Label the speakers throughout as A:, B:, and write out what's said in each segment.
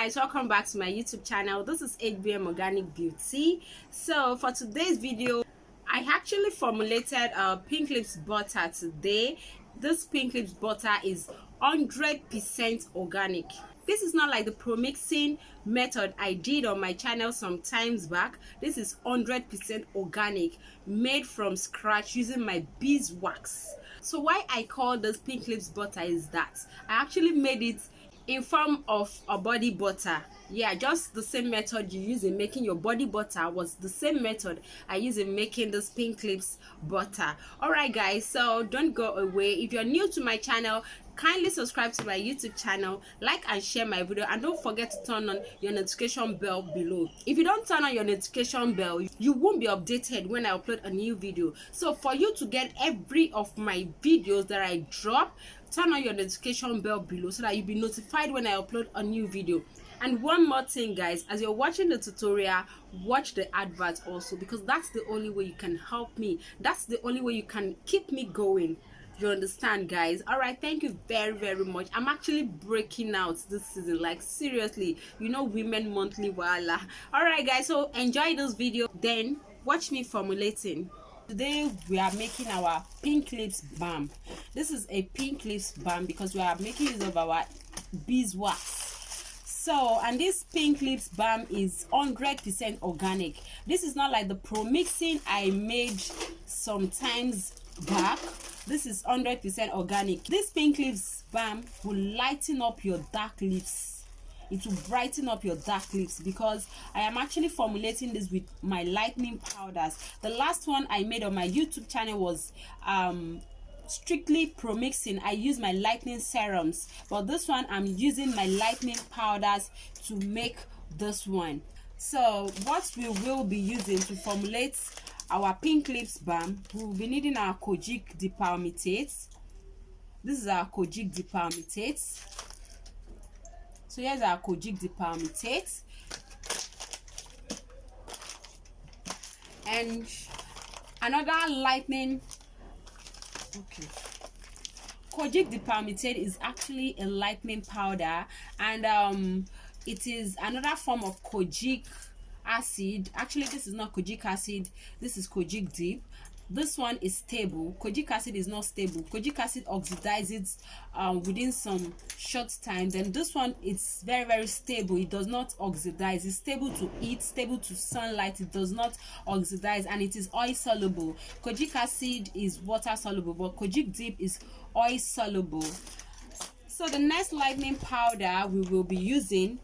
A: guys, welcome back to my YouTube channel. This is 8BM Organic Beauty. So for today's video, I actually formulated a pink lips butter today. This pink lips butter is 100% organic. This is not like the pro-mixing method I did on my channel some times back. This is 100% organic, made from scratch using my beeswax. So why I call this pink lips butter is that I actually made it in form of a body butter. Yeah, just the same method you use in making your body butter was the same method I use in making this pink lips butter. Alright guys, so don't go away. If you're new to my channel, kindly subscribe to my YouTube channel, like and share my video, and don't forget to turn on your notification bell below. If you don't turn on your notification bell, you won't be updated when I upload a new video. So for you to get every of my videos that I drop, turn on your notification bell below so that you'll be notified when I upload a new video. And one more thing guys, as you're watching the tutorial, watch the advert also, because that's the only way you can help me. That's the only way you can keep me going. You understand guys? All right, thank you very much. I'm actually breaking out this season, like seriously, you know, women monthly, voila. All right guys, so enjoy this video, then watch me formulating. Today we are making our pink lips balm. This is a pink lips balm because we are making use of our beeswax. So, and this pink lips balm is 100% organic. This is not like the pro mixing I made sometimes back. This is 100% organic. This pink lips balm will lighten up your dark lips. It will brighten up your dark lips because I am actually formulating this with my lightening powders. The last one I made on my YouTube channel was strictly pro mixing. I use my lightening serums, but this one I'm using my lightening powders to make this one. So what we will be using to formulate our pink lips balm, we will be needing our kojic dipalmitate. This is our kojic dipalmitate. So here's our kojic dipalmitate, and another lightening. Okay, kojic dipalmitate is actually a lightening powder, and it is another form of kojic acid. Actually, this is not kojic acid, this is kojic dip. This one is stable. Kojic acid is not stable. Kojic acid oxidizes within some short time. Then this one is very stable. It does not oxidize. It's stable to eat, stable to sunlight. It does not oxidize, and it is oil soluble. Kojic acid is water soluble, but kojic dip is oil soluble. So the next lightening powder we will be using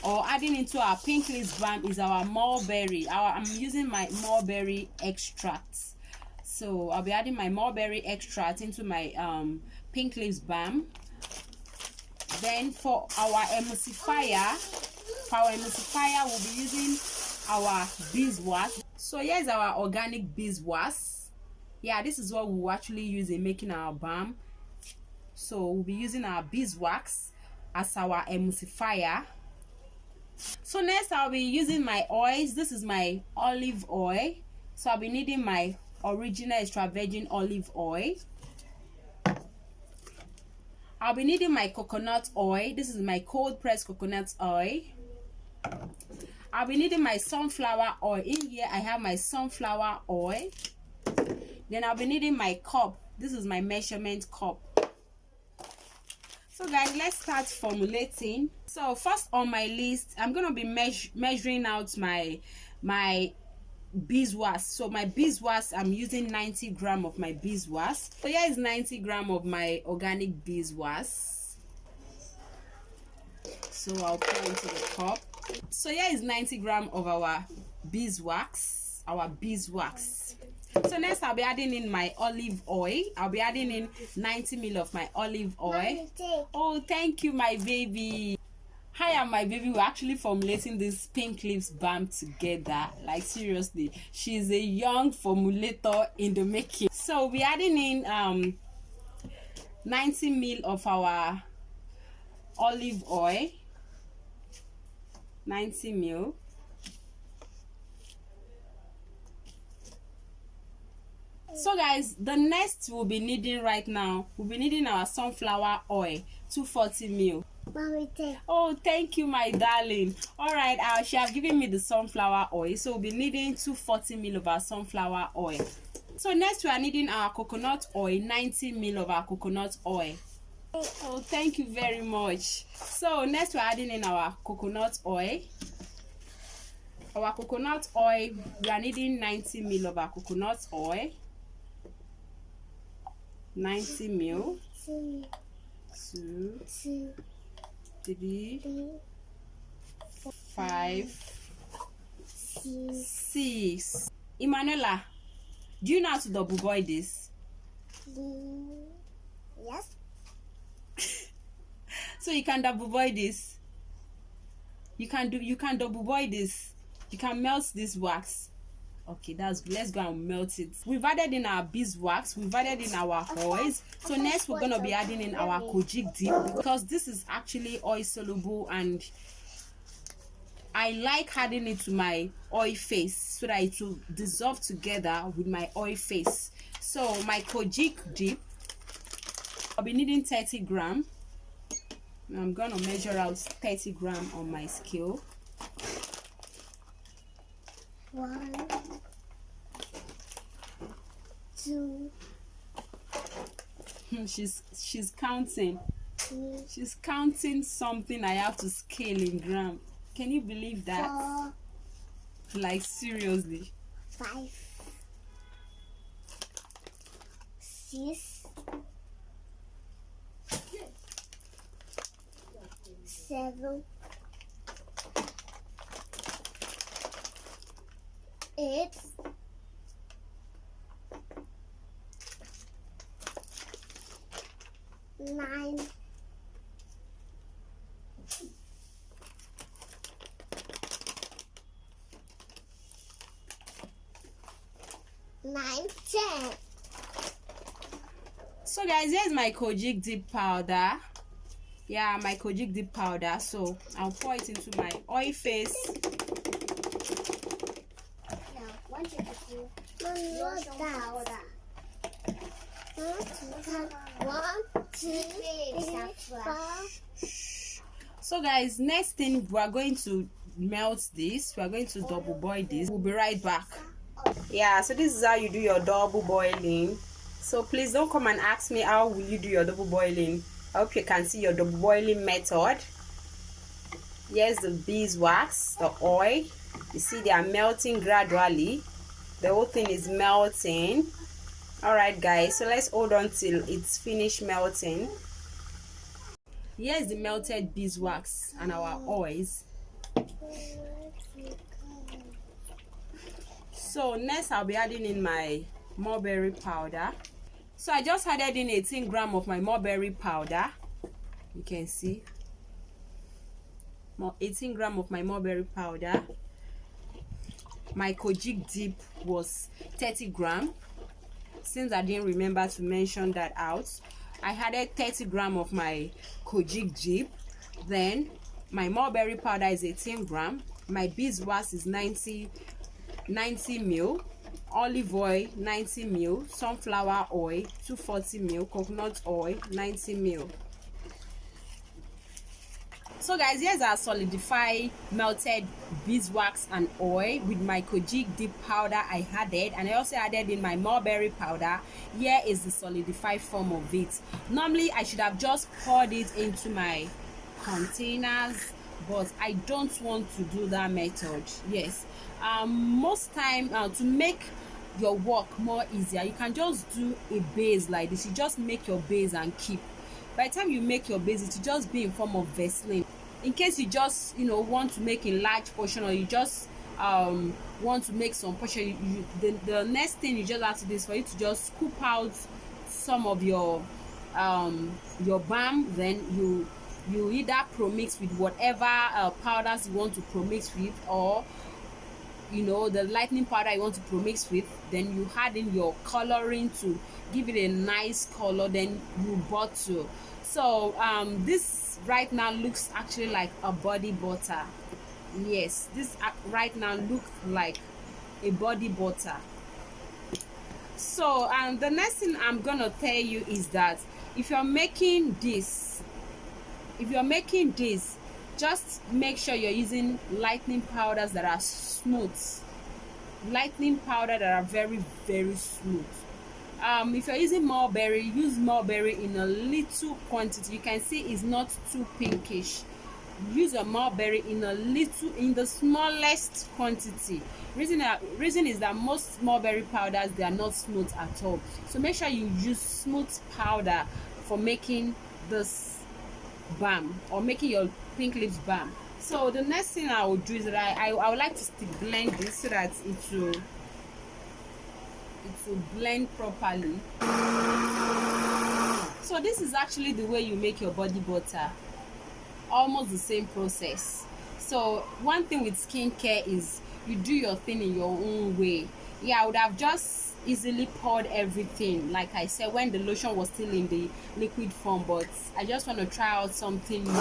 A: or adding into our pink lips balm is our mulberry. I'm using my mulberry extract. So I'll be adding my mulberry extract into my pink lips balm. Then for our emulsifier, we'll be using our beeswax. So here's our organic beeswax. Yeah, this is what we'll actually use in making our balm. So we'll be using our beeswax as our emulsifier. So next I'll be using my oils. This is my olive oil. So I'll be needing my original extra virgin olive oil. I'll be needing my coconut oil. This is my cold pressed coconut oil. I'll be needing my sunflower oil. In here I have my sunflower oil. Then I'll be needing my cup. This is my measurement cup. So guys, let's start formulating. So first on my list, I'm gonna be measuring out my beeswax. So my beeswax, I'm using 90 grams of my beeswax. So here is 90 grams of my organic beeswax. So I'll pour into the cup. So here is 90 grams of our beeswax. So next I'll be adding in my olive oil. I'll be adding in 90 ml of my olive oil. Oh, thank you, my baby. Hi, I'm my baby. We're actually formulating this pink lips balm together. Like seriously, she's a young formulator in the making. So we're adding in 90 ml of our olive oil. 90 ml. So guys, the next we'll be needing right now, we'll be needing our sunflower oil, 240 ml.
B: Mommy,
A: Oh, thank you, my darling. All right, she have given me the sunflower oil, so we'll be needing 240 ml of our sunflower oil. So next we are needing our coconut oil, 90 ml of our coconut oil. Oh, thank you very much. So next we're adding in our coconut oil. Our coconut oil, we are needing 90 ml of our coconut oil. 90 ml. 2, 3, 5, 6. Emanuela, do you know how to double boil this?
B: Yes.
A: So you can double boil this. You can double boil this. You can melt this wax. Okay, that's good. Let's go and melt it. We've added in our beeswax, we've added in our oils. So next we're gonna be adding in our kojic dip, because this is actually oil soluble, and I like adding it to my oil face so that it will dissolve together with my oil face. So my kojic dip, I'll be needing 30 grams. Now I'm gonna measure out 30 grams on my scale.
B: 1, 2.
A: She's counting.
B: 3,
A: She's counting something I have to scale in gram. Can you believe that?
B: 4,
A: Like seriously.
B: 5, 6, 7, 8, 9, 10.
A: So guys, here's my kojic dip powder. Yeah, my kojic dip powder. So I'll pour it into my oil face.
B: Now, once you do your powder. 1, 2, 3, 4.
A: So guys, next thing we are going to melt this. We are going to double boil this. We'll be right back. Yeah, so this is how you do your double boiling. So please don't come and ask me how will you do your double boiling. I hope you can see your double boiling method. Here's the beeswax, the oil. You see they are melting gradually. The whole thing is melting. All right guys, so let's hold on till it's finished melting. Here's the melted beeswax and our oils. So next I'll be adding in my mulberry powder. So I just added in 18 grams of my mulberry powder. You can see 18 grams of my mulberry powder. My kojic dip was 30 grams. Since I didn't remember to mention that out, I added 30 grams of my kojic dip. Then my mulberry powder is 18 grams. My beeswax is 90 ml. Olive oil 90 ml, sunflower oil 240 ml, coconut oil 90 ml. So guys, here's our solidified melted beeswax and oil with my kojic dip powder I added, and I also added in my mulberry powder. Here is the solidified form of it. Normally I should have just poured it into my containers, but I don't want to do that method. Yes, most time to make your work more easier, you can just do a base like this. You just make your base and keep. By the time you make your base, it will just be in form of Vaseline. In case you just want to make a large portion, or you just want to make some portion, the next thing you just have to do is for you to just scoop out some of your balm. Then you either pro-mix with whatever powders you want to pro-mix with, or the lightening powder you want to pro-mix with. Then you add in your coloring to give it a nice color, then you bottle. So this right now looks actually like a body butter. Yes, this right now looks like a body butter. So the next thing I'm gonna tell you is that if you're making this, if you're making this, just make sure you're using lightening powders that are smooth, lightening powder that are very, very smooth. If you're using mulberry, use mulberry in a little quantity. You can see it's not too pinkish. Use a mulberry in a little, in the smallest quantity. Reason is that most mulberry powders, they are not smooth at all, so make sure you use smooth powder for making this balm or making your pink lips balm. So the next thing I will do is that I would like to stick blend this so that it will blend properly. So this is actually the way you make your body butter, almost the same process. So one thing with skincare is you do your thing in your own way. Yeah, I would have just easily poured everything, like I said, when the lotion was still in the liquid form, but I just want to try out something new.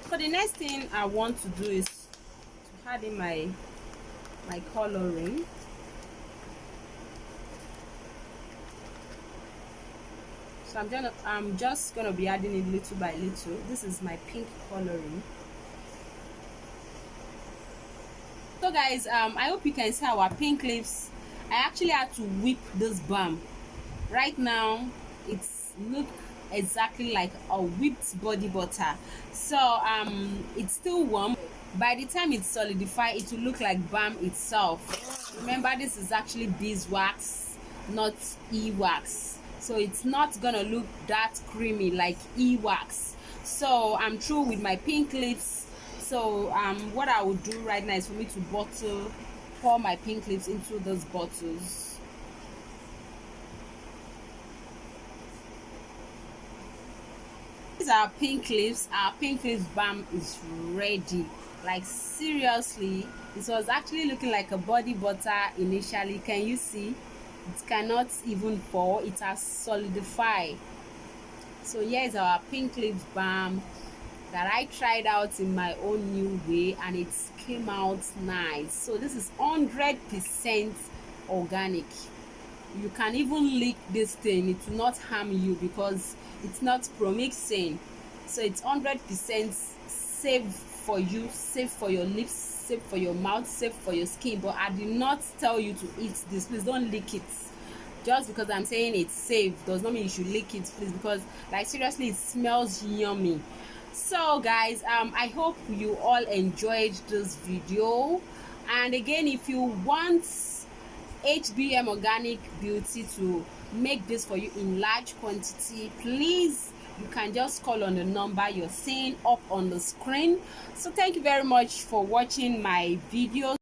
A: So the next thing I want to do is to add in my coloring. So I'm just gonna be adding it little by little. This is my pink coloring. So guys, I hope you can see our pink lips. I actually had to whip this balm. Right now it's look exactly like a whipped body butter. So it's still warm. By the time it's solidified, it will look like balm itself. Remember, this is actually beeswax, not e-wax, so it's not gonna look that creamy like e-wax. So I'm through with my pink lips. So what I will do right now is for me to pour my pink lips into those bottles. These are pink lips. Our pink lips balm is ready. Like seriously, it was actually looking like a body butter initially. Can you see? It cannot even fall. It has solidified. So here is our pink lips balm that I tried out in my own new way, and it came out nice. So this is 100% organic. You can even lick this thing, it will not harm you because it's not promixing. So it's 100% safe for you, safe for your lips, safe for your mouth, safe for your skin. But I did not tell you to eat this. Please don't lick it. Just because I'm saying it's safe does not mean you should lick it, please, because like seriously it smells yummy. So guys, I hope you all enjoyed this video, and again, if you want HBM Organic Beauty to make this for you in large quantity, please, you can just call on the number you're seeing up on the screen. So thank you very much for watching my video.